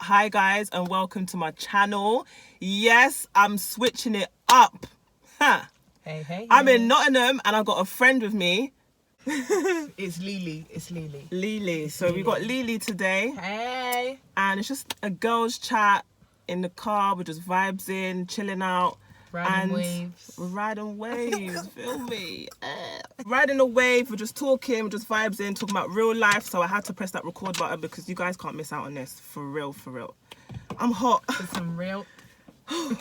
Hi guys, and welcome to my channel. Yes, I'm switching it up. Huh. Hey. I'm in Nottingham and I've got a friend with me. It's Lily. So we've got Lily today. Hey. And it's just a girls chat in the car. We're just vibes in, chilling out. Riding waves. We're riding waves, feel me? Riding a wave, we're just talking, we're just vibes in, talking about real life. So I had to press that record button because you guys can't miss out on this. For real. I'm hot. It's some real... I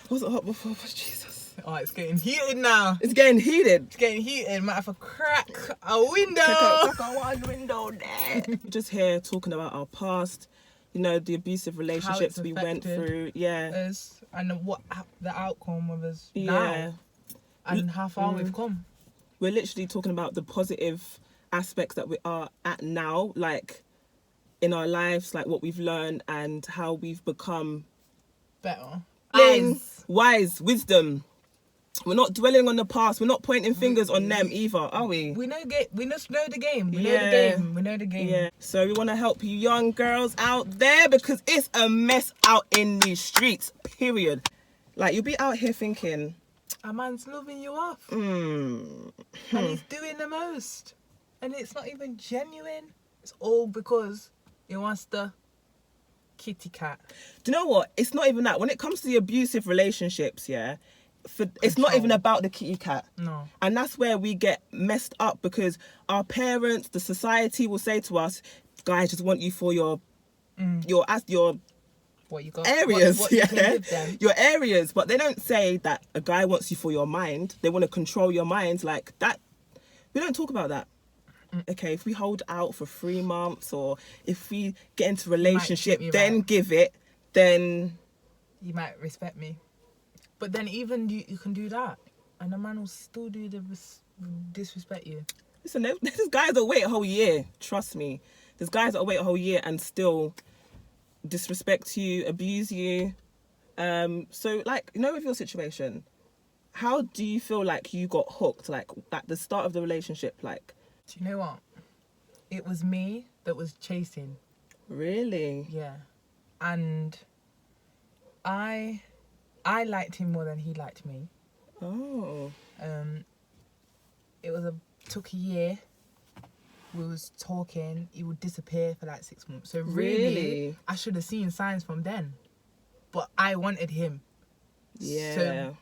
wasn't hot before, but Jesus. Oh, it's getting heated now. It's getting heated. Might have to crack a window. Crack one window there. Just here talking about our past, you know, the abusive relationships we went through. Yeah. And what the outcome of us Yeah. now. And how far we've come. We're literally talking about the positive aspects that we are at now, like in our lives, like what we've learned and how we've become better. Wise, wisdom. We're not dwelling on the past. We're not pointing fingers on them either, are we? We just know the game. We know the game. Yeah. So we want to help you young girls out there because it's a mess out in these streets, period. Like, you'll be out here thinking... A man's loving you off. And he's doing the most. And it's not even genuine. It's all because he wants the kitty cat. Do you know what? It's not even that. When it comes to the abusive relationships, yeah... it's not even about the kitty cat. No. And that's where we get messed up because our parents, the society will say to us, guys, just want you for your what you got areas. What you can give them. Your areas. But they don't say that a guy wants you for your mind. They want to control your mind like that. We don't talk about that. Okay, if we hold out for 3 months or if we get into a relationship, then give it, then you might respect me. But then even you can do that and a man will still do the disrespect you. Listen, there's guys that wait a whole year. Trust me. There's guys that wait a whole year and still disrespect you, abuse you. So, like, you know, with your situation, how do you feel like you got hooked? Like, at the start of the relationship, like... Do you know what? It was me that was chasing. Really? Yeah. And I liked him more than he liked me. Oh. It took a year. We was talking. He would disappear for like 6 months. So really, I should have seen signs from then. But I wanted him. Yeah. So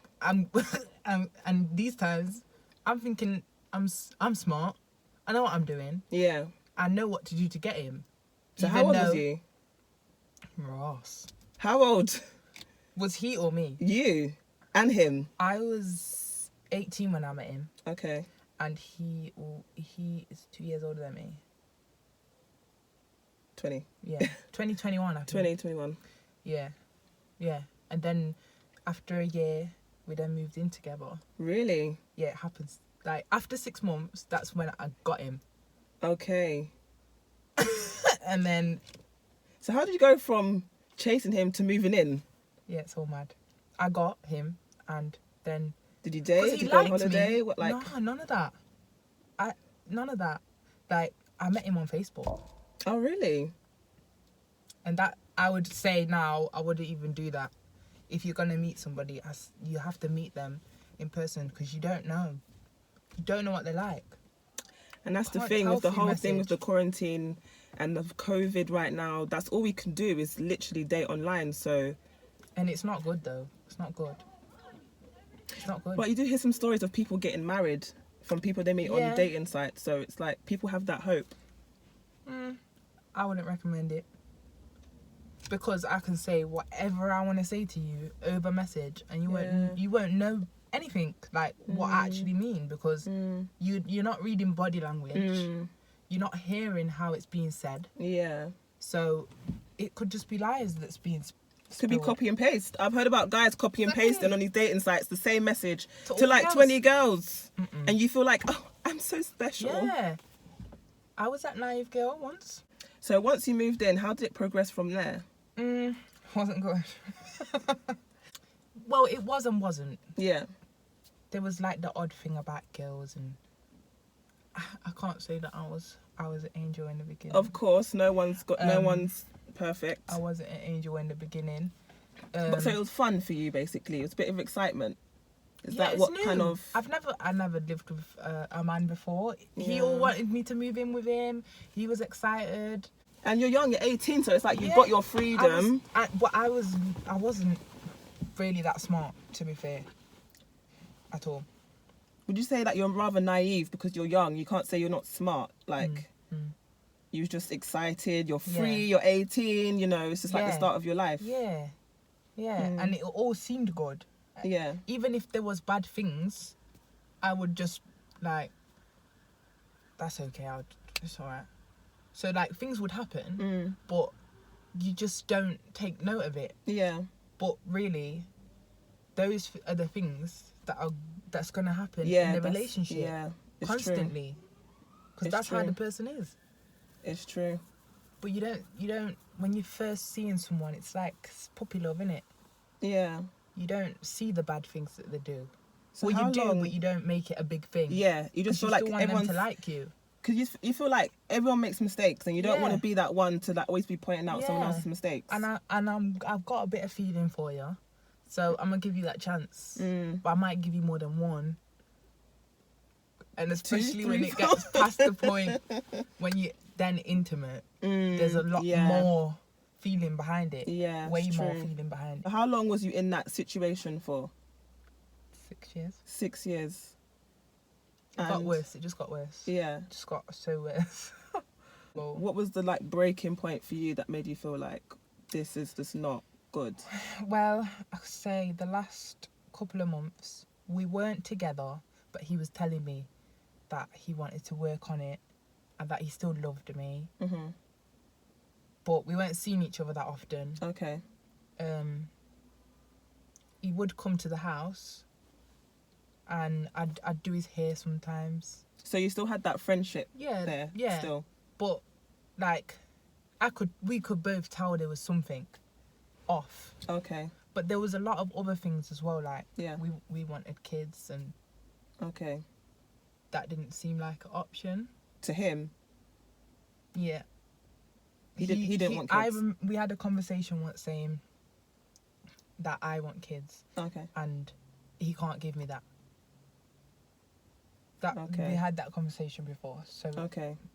and these times, I'm thinking I'm smart. I know what I'm doing. Yeah. I know what to do to get him. So how old was he? Ross. How old? Was he or me? You and him. I was 18 when I met him. Okay. And he is 2 years older than me. 20. Yeah. 2021, I think. 2021. Yeah. And then after a year, we then moved in together. Really? Yeah, it happens. Like, after 6 months, that's when I got him. Okay. And then... So how did you go from chasing him to moving in? Yeah, it's all mad. I got him, and then... Did you date? Did you go on holiday? What, like... No, none of that. None of that. Like, I met him on Facebook. Oh, really? And that, I would say now, I wouldn't even do that. If you're going to meet somebody, you have to meet them in person because you don't know. You don't know what they're like. And that's the thing with the whole thing with the quarantine and the COVID right now. That's all we can do is literally date online, so... And it's not good, though. It's not good. But you do hear some stories of people getting married from people they meet on dating sites. So it's like people have that hope. I wouldn't recommend it. Because I can say whatever I want to say to you over message and you won't know anything like what I actually mean because you're not reading body language. You're not hearing how it's being said. Yeah. So it could just be lies that's being Could be copy and paste. I've heard about guys copy and pasting on these dating sites the same message to like 20 girls. And you feel like, oh, I'm so special. Yeah. I was that naive girl once. So once you moved in, how did it progress from there? Wasn't good. Well, it was and wasn't. Yeah. There was like the odd thing about girls, and I can't say that I was an angel in the beginning. Of course, no one's Perfect. I wasn't an angel in the beginning. But so it was fun for you, basically. It was a bit of excitement. Is Yeah, that it's what new. kind of... I never lived with a man before. He Yeah. all wanted me to move in with him. He was excited. And you're young, you're 18, so it's like you've Yeah, got your freedom. I wasn't really that smart, to be fair, at all. Would you say that you're rather naive because you're young? You can't say you're not smart. Like, you're just excited, you're free, you're 18, you know, it's just like the start of your life. Yeah. And it all seemed good. Yeah. Even if there was bad things, I would just, like, that's okay, it's alright. So, like, things would happen, but you just don't take note of it. Yeah. But really, those are the things that's going to happen in the relationship. Yeah, it's constantly. Because that's how the person is. It's true. But you don't, when you're first seeing someone, it's like puppy love, innit? Yeah. You don't see the bad things that they do. So well, how you do, long... but you don't make it a big thing. Yeah, you just feel you like still want everyone's... them to like you. Because you feel like everyone makes mistakes and you don't want to be that one to like always be pointing out someone else's mistakes. And I've got a bit of feeling for you. So I'm going to give you that chance. But I might give you more than one. And especially when it gets past the point when you're then intimate, there's a lot more feeling behind it. Yeah, way more feeling behind it. How long was you in that situation for? 6 years. 6 years. It got worse. It just got worse. Yeah. It just got so worse. Well, what was the like breaking point for you that made you feel like this is just not good? Well, I could say the last couple of months we weren't together, but he was telling me that he wanted to work on it and that he still loved me. But we weren't seeing each other that often. Okay. He would come to the house and I'd do his hair sometimes. So you still had that friendship there? Yeah. Still. But like we could both tell there was something off. Okay. But there was a lot of other things as well, like we wanted kids and okay. That didn't seem like an option. To him? Yeah. He didn't want kids? We had a conversation once saying that I want kids. Okay. And he can't give me that. We had that conversation before. So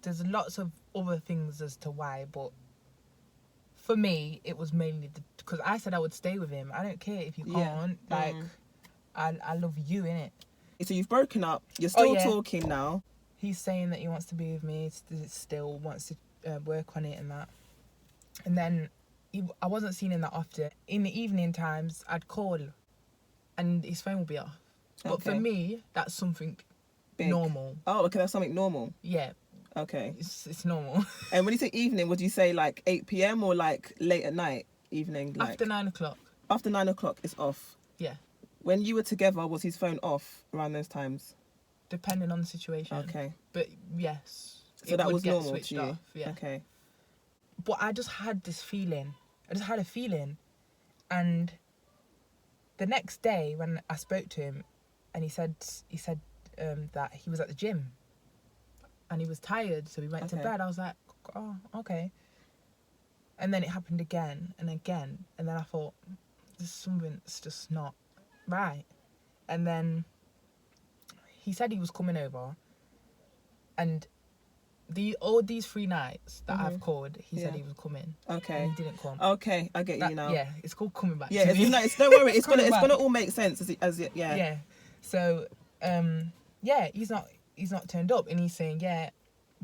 there's lots of other things as to why, but for me, it was mainly because I said I would stay with him. I don't care if you can't. Like, I love you, innit? So you've broken up. You're still talking now. He's saying that he wants to be with me. Still wants to work on it and that. And then I wasn't seeing him that often. In the evening times, I'd call and his phone would be off. But for me, that's something big. Normal. Oh, okay, that's something normal. Yeah. Okay. It's normal. And when you say evening, would you say like 8 p.m. or like late at night, evening? Like after 9 o'clock. After 9 o'clock, it's off. Yeah. When you were together, was his phone off around those times? Depending on the situation. Okay. But yes. So that was normal to you? Off, yeah. Okay. But I just had this feeling. I just had a feeling. And the next day when I spoke to him and he said that he was at the gym and he was tired, so we went to bed. I was like, oh, okay. And then it happened again and again. And then I thought, there's something that's just not right. And then he said he was coming over, and all these 3 nights that I've called, he said he was coming. Okay. And he didn't come. Okay, I get you now. Yeah, it's called coming back. Yeah, don't worry, it's gonna all make sense as it. Yeah. So, he's not turned up, and he's saying, yeah,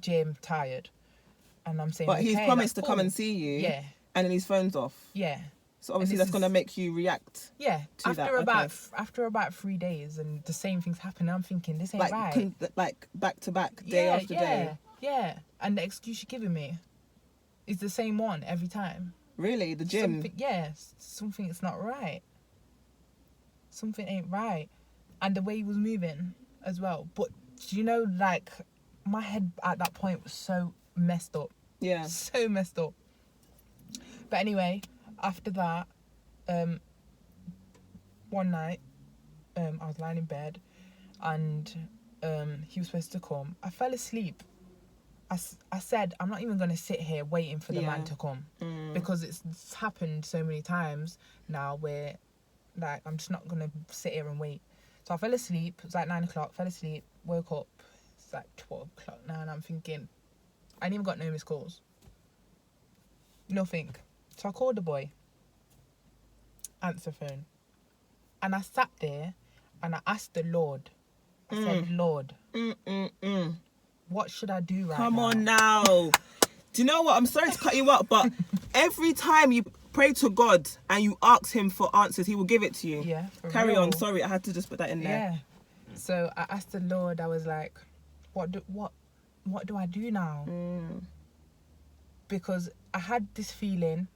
Jim, tired, and I'm saying, but he's promised to come and see you. Yeah. And then his phone's off. Yeah. So obviously that's gonna make you react. Yeah. After about 3 days, and the same things happen, I'm thinking this ain't right. Like back to back, day after day. Yeah. And the excuse you're giving me is the same one every time. Really, the gym. Something is not right. Something ain't right, and the way he was moving as well. But you know, like my head at that point was so messed up. Yeah. So messed up. But anyway, after that, one night, I was lying in bed, and he was supposed to come. I fell asleep, I said, I'm not even going to sit here waiting for the man to come. Because it's happened so many times now where, like, I'm just not going to sit here and wait. So I fell asleep. It was like 9 o'clock. Fell asleep. Woke up. It's like 12 o'clock now. And I'm thinking, I ain't even got no missed calls. Nothing. So I called the boy. Answer phone. And I sat there and I asked the Lord. I said, Lord, what should I do right now? Come on now. Do you know what? I'm sorry to cut you up, but every time you pray to God and you ask him for answers, he will give it to you. Yeah. Carry on. Sorry, I had to just put that in there. Yeah. So I asked the Lord, I was like, what do I do now? Because I had this feeling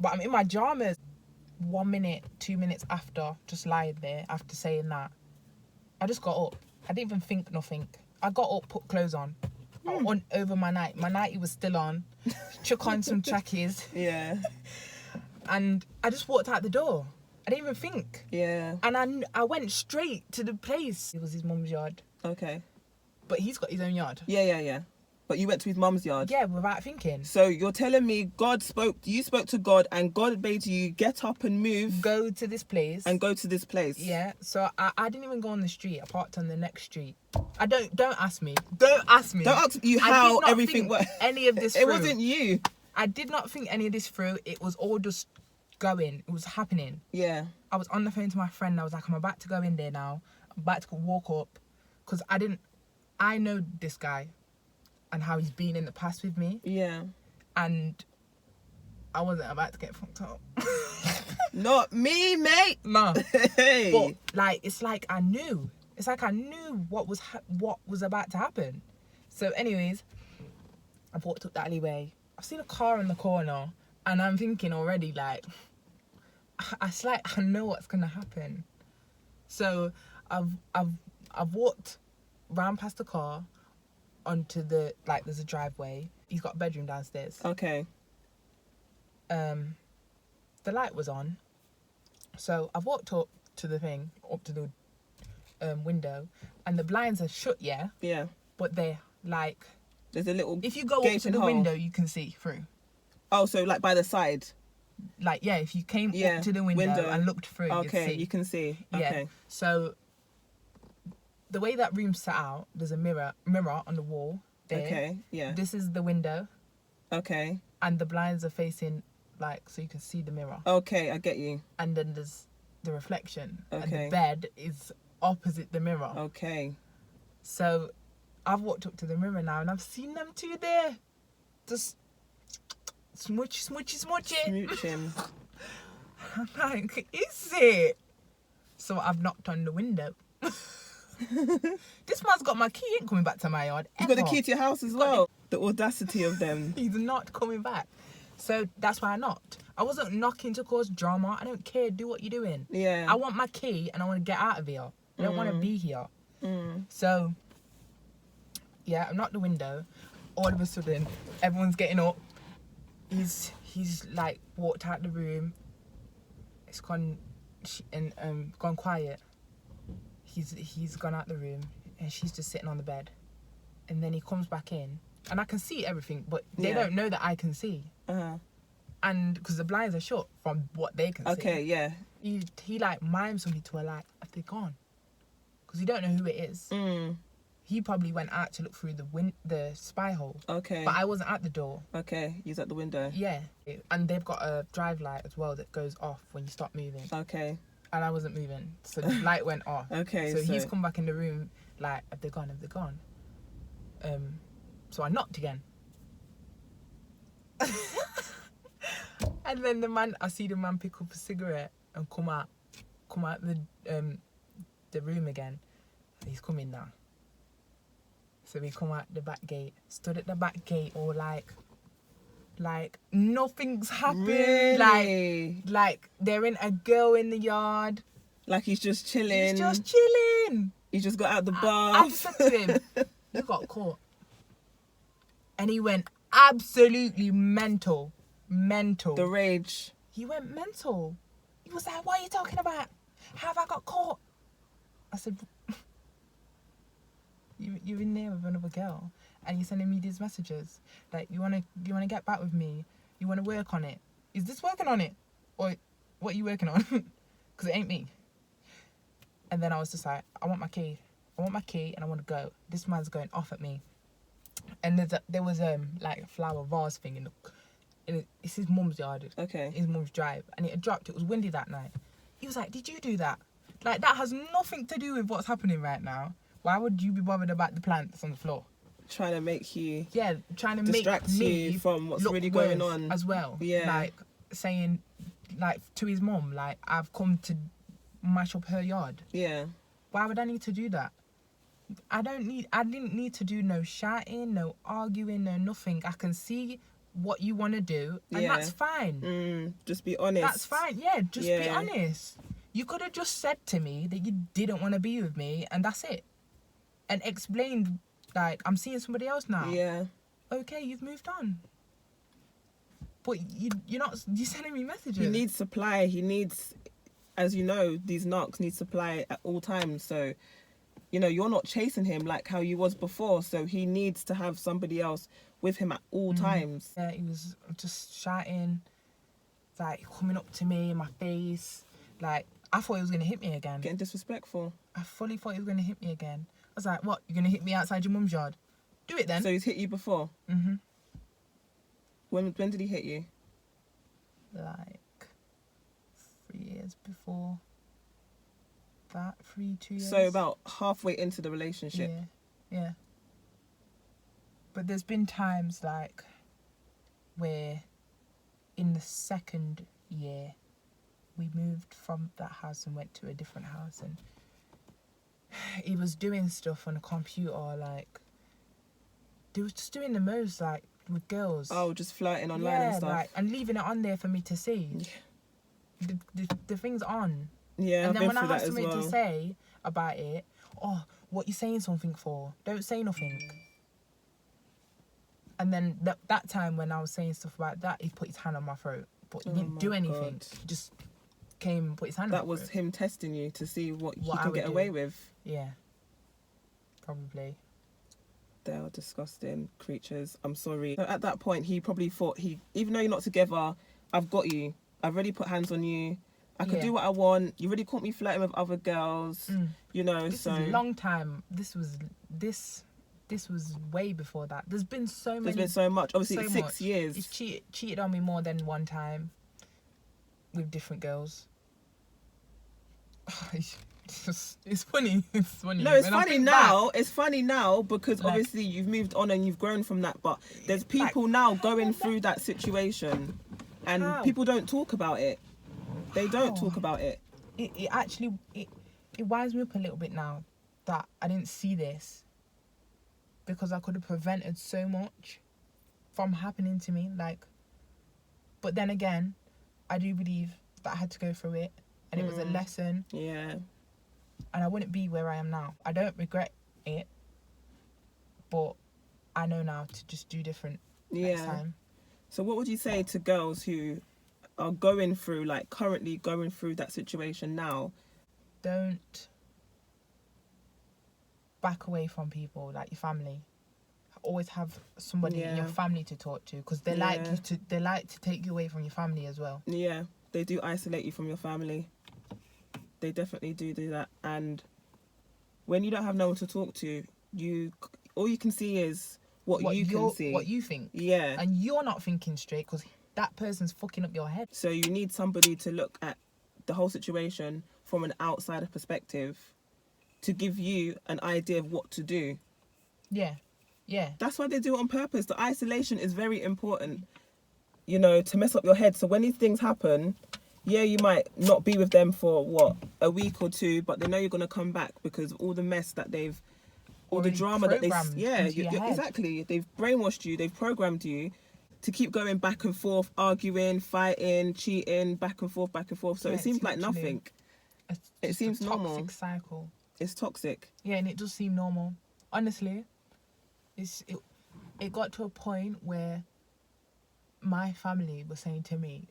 but I'm in my pajamas 1 minute, 2 minutes after, just lying there after saying that. I just got up. I didn't even think nothing. I got up, put clothes on. Over my night. My nightie was still on. Chuck on some trackies. Yeah. And I just walked out the door. I didn't even think. Yeah. And I went straight to the place. It was his mum's yard. Okay. But he's got his own yard. Yeah. But you went to his mum's yard. Yeah, without thinking. So you're telling me you spoke to God and God made you get up and move. Go to this place. And go to this place. Yeah. So I didn't even go on the street. I parked on the next street. Don't ask me. Don't ask me. Don't ask you how everything worked. Any of this It wasn't you. I did not think any of this through. It was all just going. It was happening. Yeah. I was on the phone to my friend. I was like, I'm about to go in there now. I'm about to walk up. Because I know this guy and how he's been in the past with me. Yeah. And I wasn't about to get fucked up. Not me, mate. No. Hey. But, like, it's like I knew. It's like I knew what was about to happen. So, anyways, I've walked up that alleyway. I've seen a car in the corner. And I'm thinking already, like, I know what's going to happen. So, I've walked round past the car onto there's a driveway. He's got a bedroom downstairs. Okay. The light was on. So I've walked up to the window, and the blinds are shut, yeah? Yeah. But they're like... There's a little if you go up to the window, you can see through. Oh, so like by the side? Like, yeah, if you came up to the window and looked through, okay, you can see. Yeah. Okay. So the way that room's set out, there's a mirror on the wall there. Okay, yeah. This is the window. Okay. And the blinds are facing, like, so you can see the mirror. Okay, I get you. And then there's the reflection. Okay. And the bed is opposite the mirror. Okay. So I've walked up to the mirror now and I've seen them two there. Just smooching. I'm like, is it? So I've knocked on the window. This man's got my key, he ain't coming back to my yard. You got the key to your house as well. The audacity of them. He's not coming back. So that's why I knocked. I wasn't knocking to cause drama. I don't care. Do what you're doing. Yeah. I want my key and I want to get out of here. I don't want to be here. So, yeah, I knocked the window. All of a sudden, everyone's getting up. He's like walked out the room. It's gone gone quiet. He's gone out the room and she's just sitting on the bed. And then he comes back in and I can see everything, but they don't know that I can see. And because the blinds are shut from what they can see. Okay, yeah. He like mimes somebody to her, like, have they gone? Because you don't know who it is. He probably went out to look through the spy hole. Okay. But I wasn't at the door. Okay, he's at the window. Yeah. And they've got a drive light as well that goes off when you stop moving. Okay. And I wasn't moving. So the light went off. Okay. So he's come back in the room like, have they gone? So I knocked again. And then I see the man pick up a cigarette and come out the room again. He's coming now. So we come out the back gate, stood at the back gate, all like nothing's happened. Really? Like there ain't a girl in the yard. Like he's just chilling. He just got out the bath. I said to him, you got caught. And he went absolutely mental. The rage. He went mental. He was like, what are you talking about? How have I got caught? I said, You're in there with another girl, and you're sending me these messages. Like, you wanna get back with me? You wanna work on it? Is this working on it, or what are you working on? Because it ain't me. And then I was just like, I want my key, and I want to go. This man's going off at me. And there was like a flower vase thing in it's his mum's yard. Okay. His mum's drive, and it had dropped. It was windy that night. He was like, "Did you do that? Like, that has nothing to do with what's happening right now. Why would you be bothered about the plants on the floor?" Trying to make you... Yeah, trying to distract make me you from what's look really going worse on. as well. Yeah. Like, saying, like, to his mum, like, I've come to mash up her yard. Yeah. Why would I need to do that? I didn't need to do no shouting, no arguing, no nothing. I can see what you want to do, and that's fine. Just be honest. That's fine. Yeah, just be honest. You could have just said to me that you didn't want to be with me, and that's it. And explained, like, I'm seeing somebody else now. Yeah. Okay, you've moved on. But you're sending me messages. He needs supply. He needs, as you know, these narcs need supply at all times. So, you know, you're not chasing him like how you was before. So he needs to have somebody else with him at all times. Yeah, he was just shouting, like, coming up to me in my face. Like, I thought he was going to hit me again. Getting disrespectful. I fully thought he was going to hit me again. I was like, what? You're going to hit me outside your mum's yard? Do it then. So he's hit you before? Mm-hmm. When did he hit you? Like 3 years before that, 2 years. So about halfway into the relationship. Yeah. But there's been times like where in the second year we moved from that house and went to a different house, and he was doing stuff on a computer, like he was just doing the most, like with girls. Oh, just flirting online and stuff. Like, and leaving it on there for me to see. Yeah. The thing's on. Yeah, and I've then when been I through have that as something well. to say about it, oh, what you saying something for? Don't say nothing. And then that time when I was saying stuff about that, he put his hand on my throat, but he didn't do anything. God. He just came and put his hand on my That was throat. him testing you to see what he I can would get do. away with. Yeah, probably. They are disgusting creatures. I'm sorry. So at that point, he probably thought even though you're not together, I've got you. I've already put hands on you. I can do what I want. You already caught me flirting with other girls. You know, This so is a long time. This was way before that. There's been so many. there's been so much. Obviously, so it's 6 much. years. He's cheated on me more than one time with different girls. It's funny. It's funny. No, it's When I funny think now. back, It's funny now because Like- obviously you've moved on and you've grown from that. But there's people now going through that situation, and How? people don't talk about it. They don't How? talk about it. it actually winds me up a little bit now that I didn't see this, because I could have prevented so much from happening to me. Like, but then again, I do believe that I had to go through it, and it was a lesson, Yeah. and I wouldn't be where I am now. I don't regret it, but I know now to just do different next Yeah. time. So what would you say to girls who are currently going through that situation now? Don't back away from people like your family. Always have somebody in your family to talk to, because they like to take you away from your family as well. Yeah, they do isolate you from your family. They definitely do that. And when you don't have no one to talk to, all you can see is what you can see. What you think. Yeah. And you're not thinking straight, because that person's fucking up your head. So you need somebody to look at the whole situation from an outsider perspective to give you an idea of what to do. Yeah. Yeah. That's why they do it on purpose. The isolation is very important, you know, to mess up your head. So when these things happen, yeah, you might not be with them for a week or two, but they know you're going to come back because of all the mess that all the Already drama that programmed into your head. exactly. They've brainwashed you. They've programmed you to keep going back and forth, arguing, fighting, cheating, back and forth. So Yeah, it seems it's like literally nothing. It's It just seems a normal. toxic cycle. It's toxic. Yeah, and it does seem normal. Honestly, it got to a point where my family was saying to me,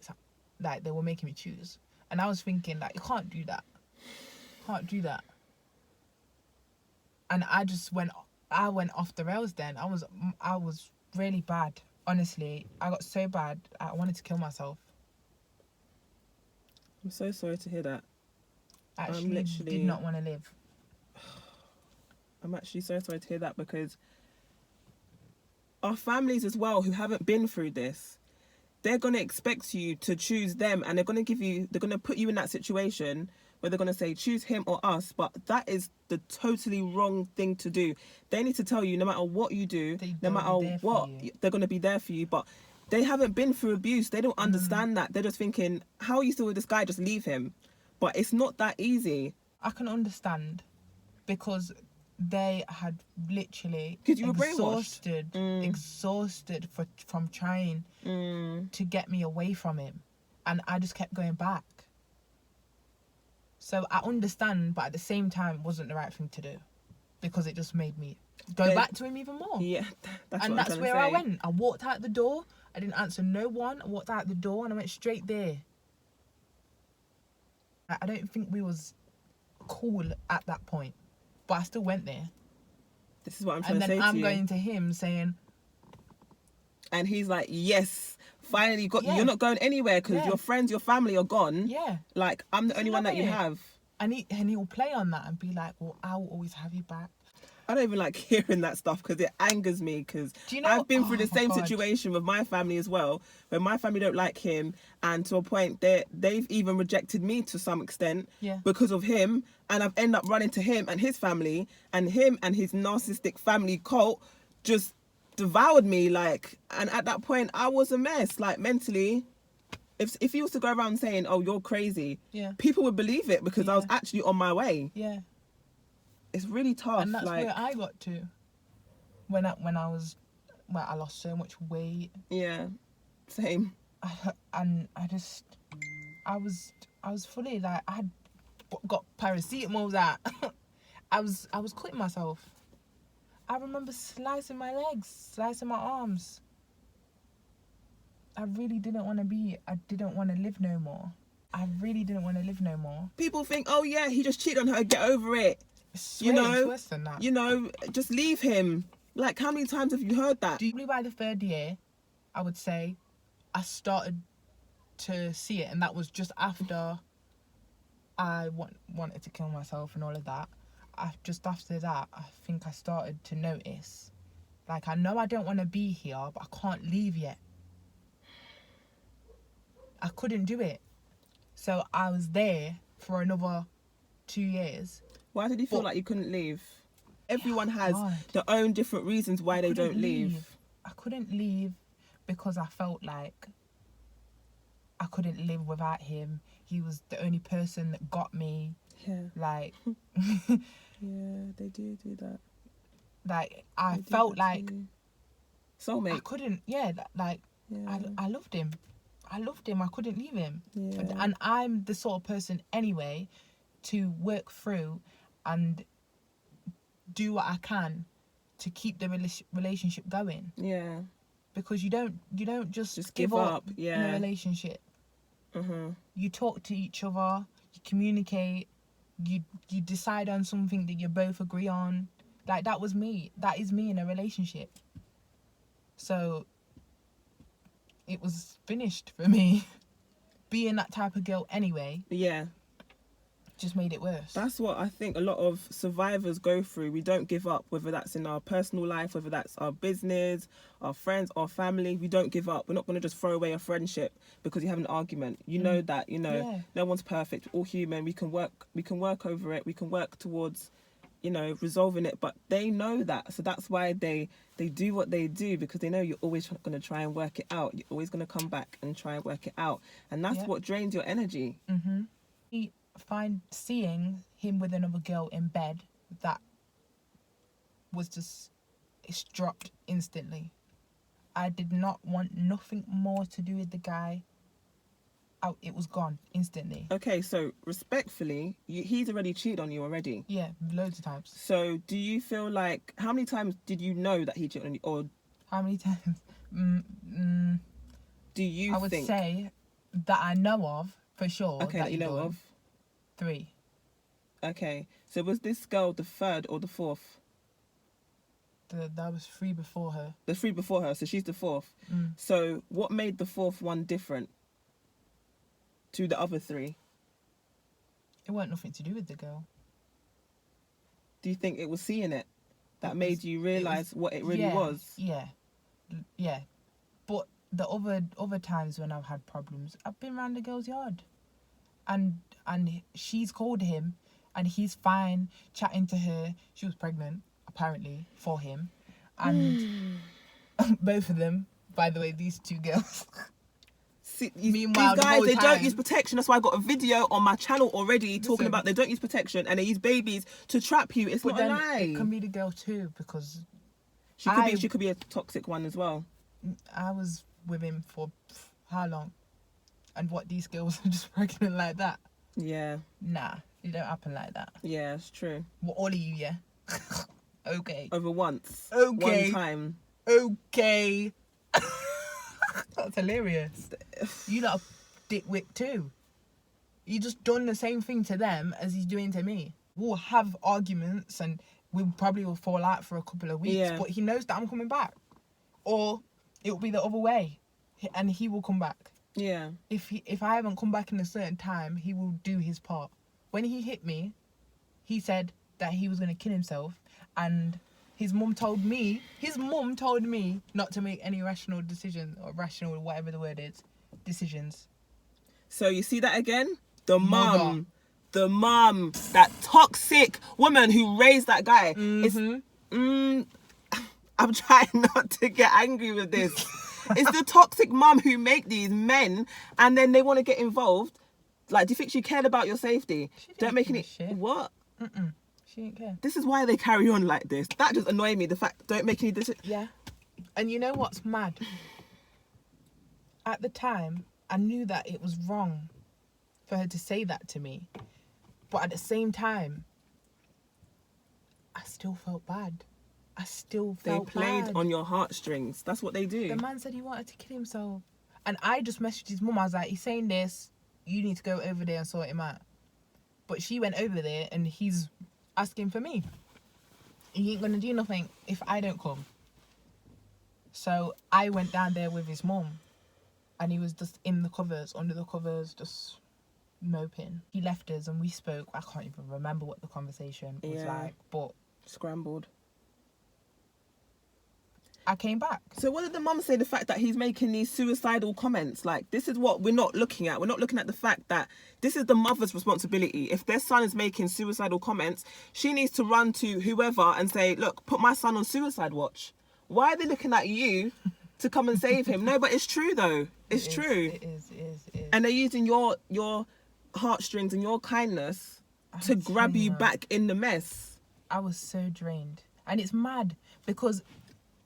like, they were making me choose, and I was thinking, like, you can't do that. And I just went I went off the rails then. I was really bad. Honestly, I got so bad. I wanted to kill myself. I'm so sorry to hear that. I actually did not want to live. I'm actually so sorry to hear that, because our families as well who haven't been through this, they're going to expect you to choose them, and they're going to put you in that situation where they're going to say, choose him or us. But that is the totally wrong thing to do. They need to tell you, no matter what you do, no matter what, they're going to be there for you. But they haven't been through abuse. They don't understand that. They're just thinking, how are you still with this guy? Just leave him. But it's not that easy. I can understand, because they had literally You were brainwashed. exhausted from trying to get me away from him, and I just kept going back. So I understand, but at the same time, it wasn't the right thing to do, because it just made me go back to him even more. Yeah, that's where I went. I walked out the door. I didn't answer no one. I walked out the door and I went straight there. I don't think we was cool at that point, but I still went there. This is what I'm trying to say to you. And then I'm going to him saying, and he's like, yes, finally got you. You're not going anywhere, because your friends, your family are gone. Yeah. Like, I'm the only one that you have. And he'll play on that and be like, well, I'll always have you back. I don't even like hearing that stuff, because it angers me, because I've been through the same situation with my family as well, where my family don't like him, and to a point they've even rejected me to some extent because of him, and I've ended up running to him and his family, and him and his narcissistic family cult just devoured me, like, and at that point I was a mess, like, mentally. If he was to go around saying, oh, you're crazy, people would believe it, because I was actually on my way. Yeah. It's really tough. And that's where I got to when I was, well, I lost so much weight. Yeah, same. I was fully like, I had got paracetamol out. I was cutting myself. I remember slicing my legs, slicing my arms. I really didn't want to I didn't want to live no more. I really didn't want to live no more. People think, oh yeah, he just cheated on her, get over it. It's worse than that. You know, just leave him. Like, how many times have you heard that? Probably by the 3rd year, I would say, I started to see it, and that was just after I wanted to kill myself and all of that. Just after that, I think I started to notice, like, I know I don't want to be here, but I can't leave yet. I couldn't do it. So I was there for another 2 years. Why did you feel like you couldn't leave? Everyone has their own different reasons why they don't leave. I couldn't leave because I felt like I couldn't live without him. He was the only person that got me. Yeah. Like... yeah, they do that. Like, I felt like... Soulmate. I couldn't... Yeah, like, I loved him. I couldn't leave him. Yeah. And I'm the sort of person anyway to work through and do what I can to keep the relationship going. Yeah. Because you don't just give up. In a relationship. Mm-hmm. You talk to each other, you communicate, you decide on something that you both agree on. Like, that was me. That is me in a relationship. So it was finished for me. Being that type of girl anyway. Yeah. Just made it worse. That's what I think a lot of survivors go through. We don't give up, whether that's in our personal life, whether that's our business, our friends, our family. We don't give up. We're not going to just throw away a friendship because you have an argument. You know that, no one's perfect. We're all human. We can work over it. We can work towards, resolving it. But they know that. So that's why they do what they do, because they know you're always going to try and work it out. You're always going to come back and try and work it out. And that's what drains your energy. Mm-hmm. Seeing him with another girl in bed, that was just, it's dropped instantly. I did not want nothing more to do with the guy. It was gone instantly. Okay, so respectfully, he's already cheated on you already. Yeah, loads of times. So do you feel like, how many times did you know that he cheated on you? Or how many times? Do you think? I would say that I know of, for sure. Okay, that you know of. 3. Okay, so was this girl the 3rd or the 4th? That was 3 before her. The 3 before her, so she's the 4th. So what made the 4th one different to the other 3? It weren't nothing to do with the girl. Do you think it was seeing it that made you realise what it really was? Yeah. But the other times when I've had problems, I've been around the girl's yard. And she's called him and he's fine chatting to her. She was pregnant, apparently, for him. And both of them, by the way, these 2 girls. See, Meanwhile, these guys, the they whole don't time, use protection. That's why I got a video on my channel already talking about they don't use protection and they use babies to trap you. It's but not a then lie. it can be the girl too, because She could be a toxic one as well. I was with him for how long? And what, these girls are just pregnant like that? Yeah. Nah, it don't happen like that. Yeah, it's true. Well, all of you, yeah? Okay. Over once. Okay. One time. Okay. That's hilarious. You lot are dickwit too. You just done the same thing to them as he's doing to me. We'll have arguments and we probably will fall out for a couple of weeks, but he knows that I'm coming back. Or it'll be the other way and he will come back. Yeah. If I haven't come back in a certain time, he will do his part. When he hit me, he said that he was going to kill himself, and his mum told me not to make any rational decisions, or rational, whatever the word is, decisions. So you see that again? The Mother. mum, that toxic woman who raised that guy. I'm trying not to get angry with this. It's the toxic mum who make these men and then they want to get involved. Like, do you think she cared about your safety? Don't make any shit. What? She didn't care. This is why they carry on like this. That just annoyed me. The fact don't make any decisions. Yeah. And you know what's mad? At the time, I knew that it was wrong for her to say that to me. But at the same time, I still felt bad. They played on your heartstrings. That's what they do. The man said he wanted to kill himself. And I just messaged his mum. I was like, he's saying this. You need to go over there and sort him out. But she went over there and he's asking for me. He ain't going to do nothing if I don't come. So I went down there with his mum. And he was just in the covers, under the covers, just moping. He left us and we spoke. I can't even remember what the conversation was like. But scrambled. I came back. So what did the mum say? The fact that he's making these suicidal comments, like, this is what we're not looking at. We're not looking at the fact that this is the mother's responsibility. If their son is making suicidal comments, she needs to run to whoever and say, look, put my son on suicide watch. Why are they looking at you to come and save him? No, but it's true though. It's true. It is. And they're using your heartstrings and your kindness to grab you back in the mess. I was so drained. And it's mad because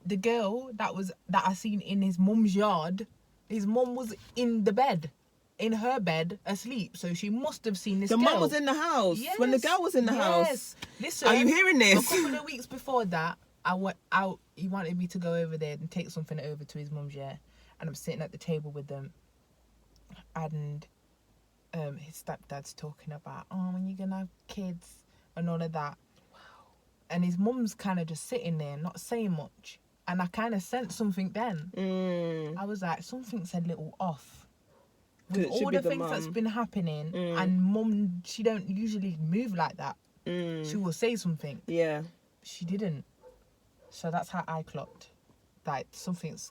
the girl that I seen in his mum's yard, his mum was in her bed, asleep. So she must have seen this girl. The mum was in the house when the girl was in the house. Listen, are you hearing this? A couple of weeks before that, I went out. He wanted me to go over there and take something over to his mum's, and I'm sitting at the table with them, and his stepdad's talking about, when you're gonna have kids and all of that. Wow. And his mum's kind of just sitting there, not saying much. And I kind of sensed something then. I was like, something's a little off. With all the things that's been happening, and mum, she don't usually move like that. She will say something. Yeah. She didn't. So that's how I clocked. Like, something's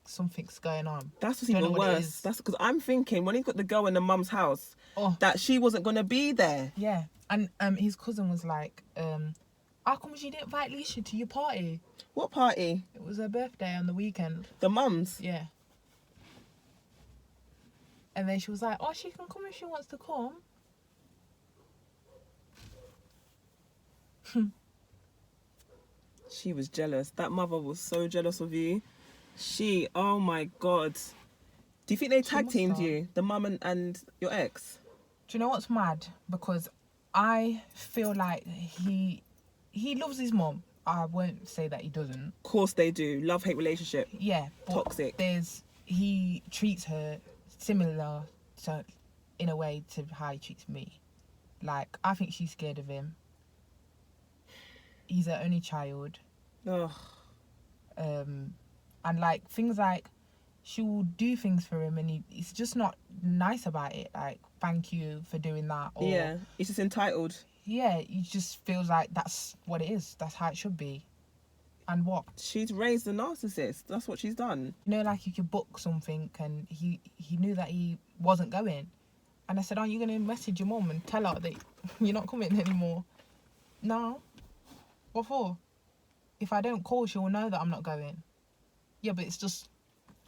going on. That's what's even worse. That's because I'm thinking, when he got the girl in the mum's house, that she wasn't going to be there. Yeah. And his cousin was like, how come she didn't invite Leisha to your party? What party? It was her birthday on the weekend. The mum's? Yeah. And then she was like, she can come if she wants to come. She was jealous. That mother was so jealous of you. Oh my God. Do you think they tag teamed you? The mum and your ex? Do you know what's mad? Because I feel like he loves his mum. I won't say that he doesn't. Of course they do. Love-hate relationship. Yeah. Toxic. He treats her similar to, in a way, to how he treats me. Like, I think she's scared of him. He's her only child. Ugh. And like things like she will do things for him and he's just not nice about it. Like, thank you for doing that. Or, yeah, he's just entitled. Yeah, he just feels like that's what it is. That's how it should be. And what? She's raised a narcissist. That's what she's done. You know, like you could book something and he knew that he wasn't going. And I said, aren't you going to message your mum and tell her that you're not coming anymore? No. What for? If I don't call, she'll know that I'm not going. Yeah, but it's just...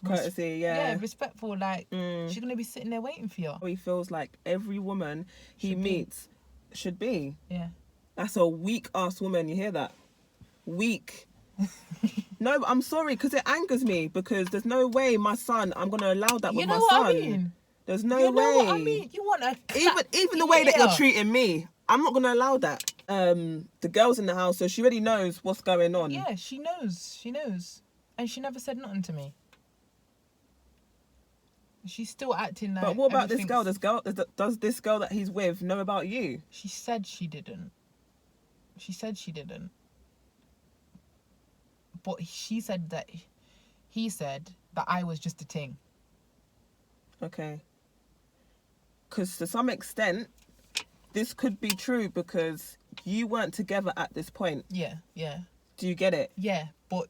Courtesy, yeah. Yeah, respectful. Like, she's going to be sitting there waiting for you. He feels like every woman he meets should be. Yeah. That's a weak-ass woman. You hear that? Weak. No, I'm sorry, because it angers me, because there's no way my son, I'm going to allow that with my son. You know what I mean? There's no you way. know what I mean? You want a... Even the way that you're treating me, I'm not going to allow that. The girl's in the house, so she already knows what's going on. Yeah, she knows. She knows. And she never said nothing to me. She's still acting like... But what about this girl? Does this girl that he's with know about you? She said she didn't. She said she didn't. But she said that... He said that I was just a ting. Okay. Because to some extent, this could be true because you weren't together at this point. Yeah, yeah. Do you get it? Yeah, but...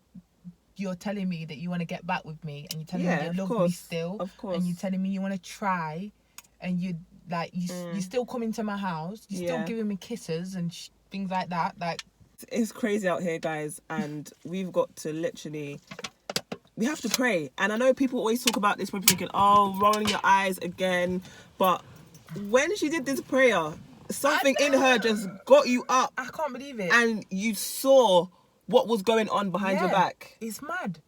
You're telling me that you want to get back with me, and you're telling me you love me still, of course, and you're telling me you want to try, and you like you still coming to my house, you're still giving me kisses and things like that. Like, it's crazy out here, guys, and we've got to literally, we have to pray. And I know people always talk about this, probably thinking, oh, rolling your eyes again, but when she did this prayer, something in her just got you up. I can't believe it, and you saw what was going on behind your back. It's mad.